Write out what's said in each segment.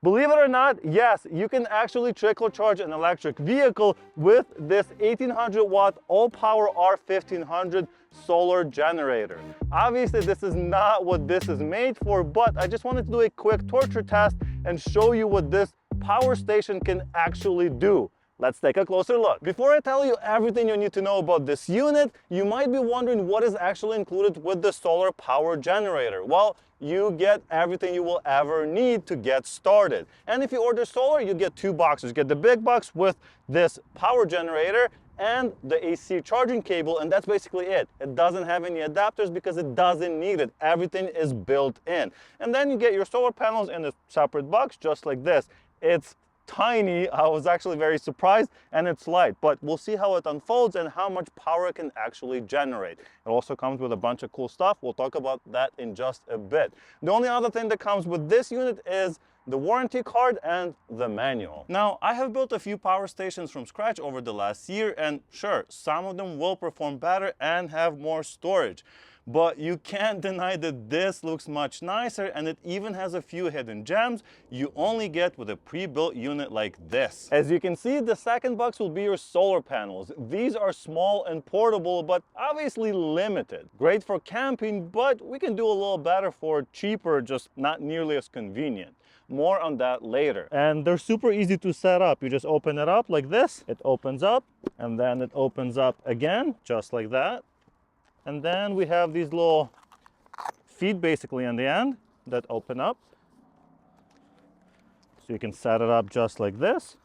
Believe it or not, yes, you can actually trickle charge an electric vehicle with this 1800 watt ALLPOWERS R1500 solar generator. Obviously, this is not what this is made for, but I just wanted to do a quick torture test and show you what this power station can actually do. Let's take a closer look. Before I tell you everything you need to know about this unit, you might be wondering what is actually included with the solar power generator. Well, you get everything you will ever need to get started. And if you order solar, you get two boxes. You get the big box with this power generator and the AC charging cable, and that's basically it. It doesn't have any adapters because it doesn't need it. Everything is built in. And then you get your solar panels in a separate box, just like this. It's tiny. I was actually very surprised, and it's light, but we'll see how it unfolds and how much power it can actually generate. It also comes with a bunch of cool stuff. We'll talk about that in just a bit. The only other thing that comes with this unit is the warranty card and the manual. Now, I have built a few power stations from scratch over the last year, and sure, some of them will perform better and have more storage. But you can't deny that this looks much nicer, and it even has a few hidden gems you only get with a pre-built unit like this. As you can see, the second box will be your solar panels. These are small and portable, but obviously limited. Great for camping, but we can do a little better for cheaper, just not nearly as convenient. More on that later. And they're super easy to set up. You just open it up like this. It opens up, and then it opens up again, just like that. And then we have these little feet basically on the end that open up. So you can set it up just like this.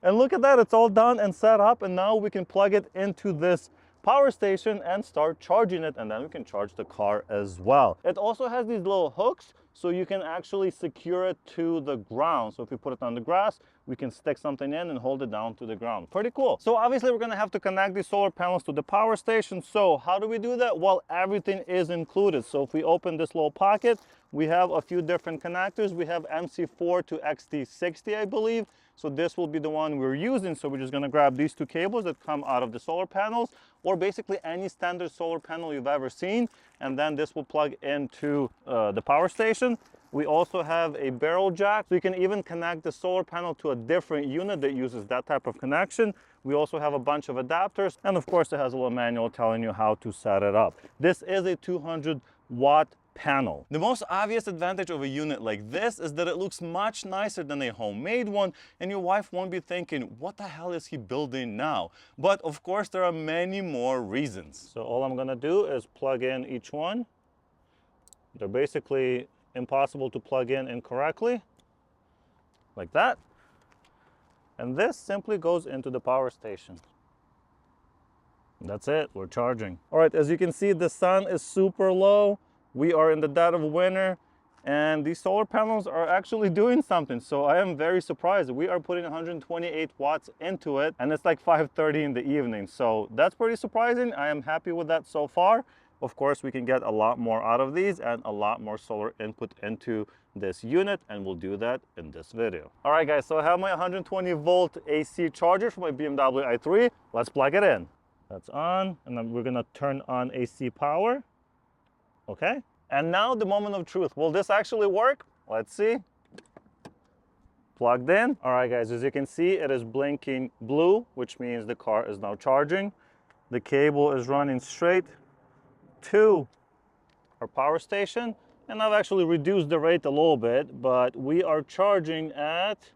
And look at that, it's all done and set up, and now we can plug it into this power station and start charging it, and then we can charge the car as well. It also has these little hooks, so you can actually secure it to the ground. So if you put it on the grass, we can stick something in and hold it down to the ground. Pretty cool. So obviously we're gonna have to connect these solar panels to the power station. So how do we do that? Well, everything is included. So if we open this little pocket, we have a few different connectors. We have MC4 to XT60, I believe. So this will be the one we're using. So we're just gonna grab these two cables that come out of the solar panels, or basically any standard solar panel you've ever seen. And then this will plug into the power station. We also have a barrel jack, so you can even connect the solar panel to a different unit that uses that type of connection. We also have a bunch of adapters, and of course it has a little manual telling you how to set it up. This is a 200 watt panel. The most obvious advantage of a unit like this is that it looks much nicer than a homemade one, and your wife won't be thinking, what the hell is he building now? But of course there are many more reasons. So all I'm gonna do is plug in each one. They're basically impossible to plug in incorrectly, like that. And this simply goes into the power station. That's it, we're charging. All right, as you can see, the sun is super low. We are in the dead of winter, and these solar panels are actually doing something. So I am very surprised. We are putting 128 watts into it, and it's like 5:30 in the evening. So that's pretty surprising. I am happy with that so far. Of course, we can get a lot more out of these and a lot more solar input into this unit, and we'll do that in this video. All right, guys, so I have my 120 volt AC charger for my BMW i3. Let's plug it in. That's on, and then we're gonna turn on AC power. Okay, and now the moment of truth. Will this actually work? Let's see. Plugged in. All right, guys, as you can see, it is blinking blue, which means the car is now charging. The cable is running straight to our power station, and I've actually reduced the rate a little bit, but we are charging at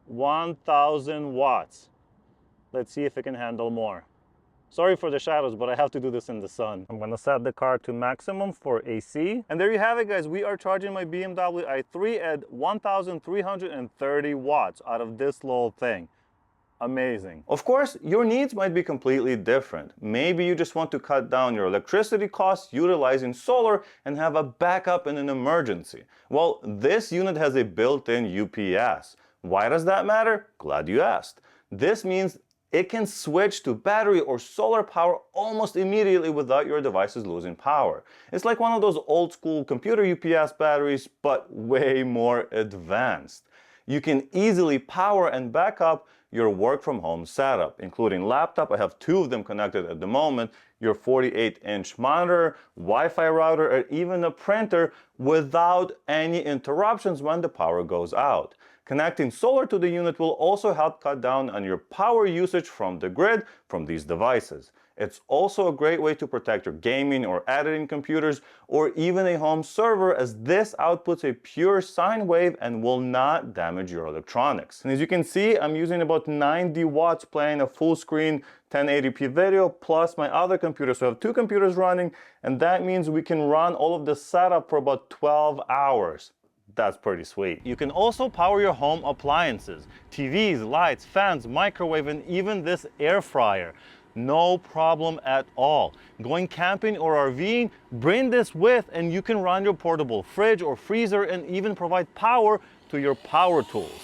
1000 watts. Let's see if it can handle more. Sorry for the shadows, but I have to do this in the sun. I'm gonna set the car to maximum for AC. And there you have it, guys. We are charging my BMW i3 at 1330 watts out of this little thing. Amazing. Of course, your needs might be completely different. Maybe you just want to cut down your electricity costs utilizing solar and have a backup in an emergency. Well, this unit has a built-in UPS. Why does that matter? Glad you asked. This means it can switch to battery or solar power almost immediately without your devices losing power. It's like one of those old school computer UPS batteries, but way more advanced. You can easily power and back up your work from home setup, including laptop. I have two of them connected at the moment. your 48-inch monitor, Wi-Fi router, or even a printer without any interruptions when the power goes out. Connecting solar to the unit will also help cut down on your power usage from the grid from these devices. It's also a great way to protect your gaming or editing computers or even a home server, as this outputs a pure sine wave and will not damage your electronics. And as you can see, I'm using about 90 watts playing a full screen 1080p video plus my other computer. So I have two computers running, and that means we can run all of the setup for about 12 hours. That's pretty sweet. You can also power your home appliances, TVs, lights, fans, microwave, and even this air fryer. No problem at all. Going camping or RVing, bring this with and you can run your portable fridge or freezer and even provide power to your power tools.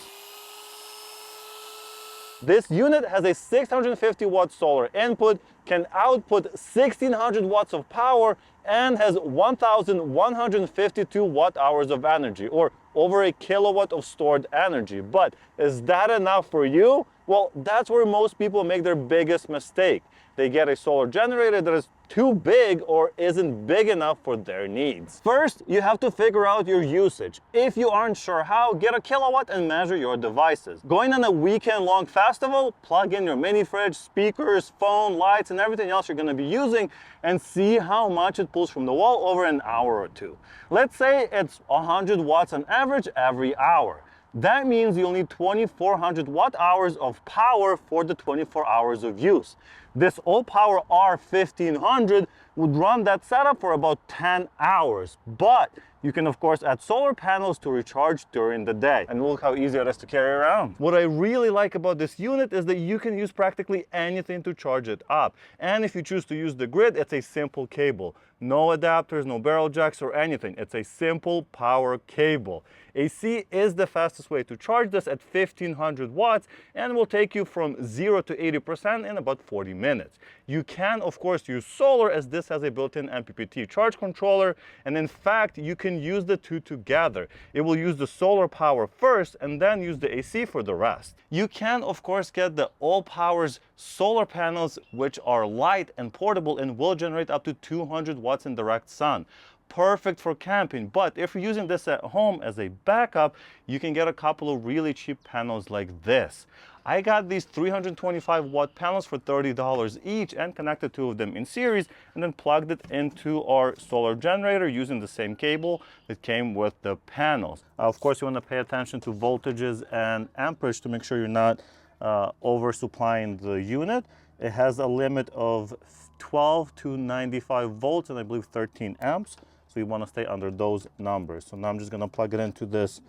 This unit has a 650 watt solar input, can output 1600 watts of power, and has 1152 watt hours of energy, or over a kilowatt of stored energy. But is that enough for you? Well, that's where most people make their biggest mistake. They get a solar generator that is too big or isn't big enough for their needs. First, you have to figure out your usage. If you aren't sure how, get a kilowatt and measure your devices. Going on a weekend-long festival, plug in your mini fridge, speakers, phone, lights, and everything else you're going to be using and see how much it pulls from the wall over an hour or two. Let's say it's 100 watts on average every hour. That means you'll need 2400 watt hours of power for the 24 hours of use. This ALLPOWERS R1500 would run that setup for about 10 hours, but you can of course add solar panels to recharge during the day. And look how easy it is to carry around. What I really like about this unit is that you can use practically anything to charge it up. And if you choose to use the grid, it's a simple cable. No adapters, no barrel jacks or anything. It's a simple power cable. AC is the fastest way to charge this at 1500 watts and will take you from 0 to 80% in about 40 minutes. You can of course use solar, as this has a built-in MPPT charge controller, and in fact you can use the two together. It will use the solar power first and then use the AC for the rest. You can of course get the ALLPOWERS solar panels, which are light and portable and will generate up to 200 watts in direct sun. Perfect for camping, but if you're using this at home as a backup, you can get a couple of really cheap panels like this. I got these 325 watt panels for $30 each and connected two of them in series and then plugged it into our solar generator using the same cable that came with the panels. Of course, you want to pay attention to voltages and amperage to make sure you're not oversupplying the unit. It has a limit of 12 to 95 volts and I believe 13 amps. So you want to stay under those numbers. So now I'm just going to plug it into this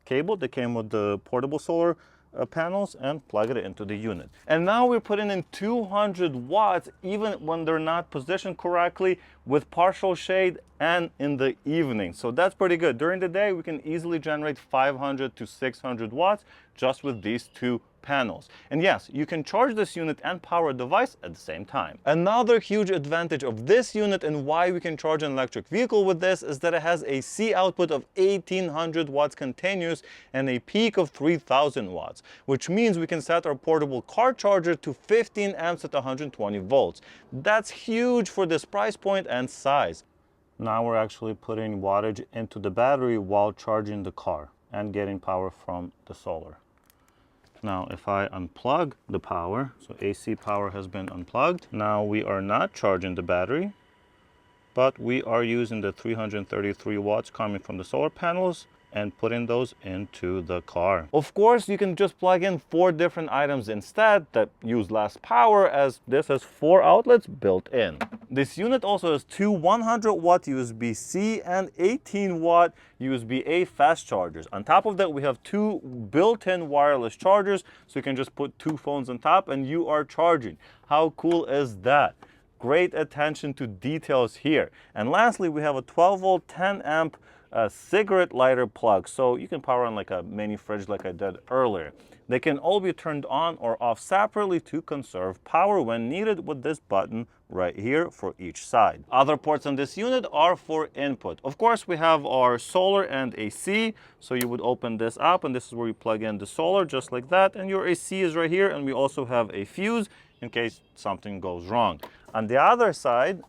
cable that came with the portable solar panels and plug it into the unit. And now we're putting in 200 watts even when they're not positioned correctly, with partial shade and in the evening. So that's pretty good. During the day, we can easily generate 500 to 600 watts just with these two panels. And yes, you can charge this unit and power a device at the same time. Another huge advantage of this unit and why we can charge an electric vehicle with this is that it has a C output of 1800 watts continuous and a peak of 3000 watts, which means we can set our portable car charger to 15 amps at 120 volts. That's huge for this price point and size. Now we're actually putting wattage into the battery while charging the car and getting power from the solar. Now, if I unplug the power, so AC power has been unplugged. Now we are not charging the battery, but we are using the 333 watts coming from the solar panels and putting those into the car. Of course, you can just plug in 4 different items instead that use less power, as this has 4 outlets built in. This unit also has 2 100 watt USB-C and 18 watt USB-A fast chargers. On top of that, we have 2 built-in wireless chargers, so you can just put 2 phones on top and you are charging. How cool is that? Great attention to details here. And lastly, we have a 12 volt 10 amp cigarette lighter plug, so you can power on like a mini fridge like I did earlier. They can all be turned on or off separately to conserve power when needed with this button right here for each side. Other ports on this unit are for input. Of course, we have our solar and AC, so you would open this up and this is where you plug in the solar just like that, and your AC is right here, and we also have a fuse in case something goes wrong. On the other side,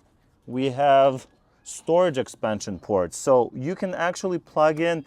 we have storage expansion ports. So you can actually plug in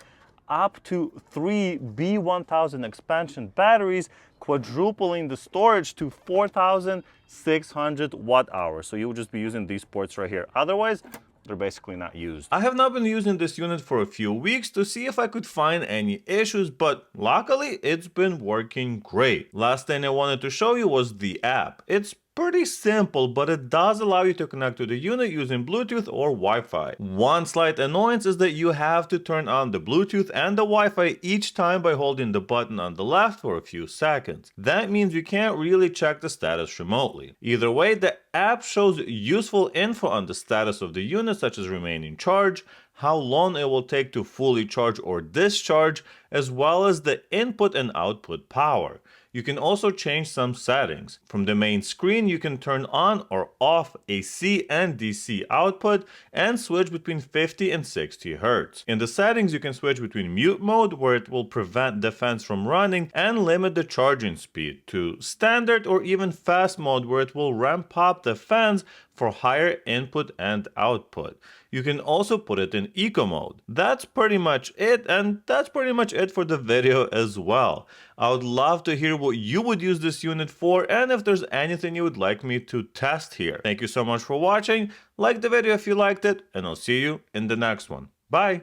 up to 3 B1000 expansion batteries, quadrupling the storage to 4,600 watt hours. So you'll just be using these ports right here. Otherwise, they're basically not used. I have now been using this unit for a few weeks to see if I could find any issues, but luckily it's been working great. Last thing I wanted to show you was the app. It's pretty simple, but it does allow you to connect to the unit using Bluetooth or Wi-Fi. One slight annoyance is that you have to turn on the Bluetooth and the Wi-Fi each time by holding the button on the left for a few seconds. That means you can't really check the status remotely. Either way, the app shows useful info on the status of the unit, such as remaining charge, how long it will take to fully charge or discharge, as well as the input and output power. You can also change some settings. From the main screen, you can turn on or off AC and DC output and switch between 50 and 60 Hz. In the settings, you can switch between mute mode, where it will prevent the fans from running and limit the charging speed, to standard or even fast mode, where it will ramp up the fans for higher input and output. You can also put it in eco mode. That's pretty much it, and that's pretty much it for the video as well. I would love to hear what you would use this unit for, and if there's anything you would like me to test here. Thank you so much for watching. Like the video if you liked it, and I'll see you in the next one. Bye!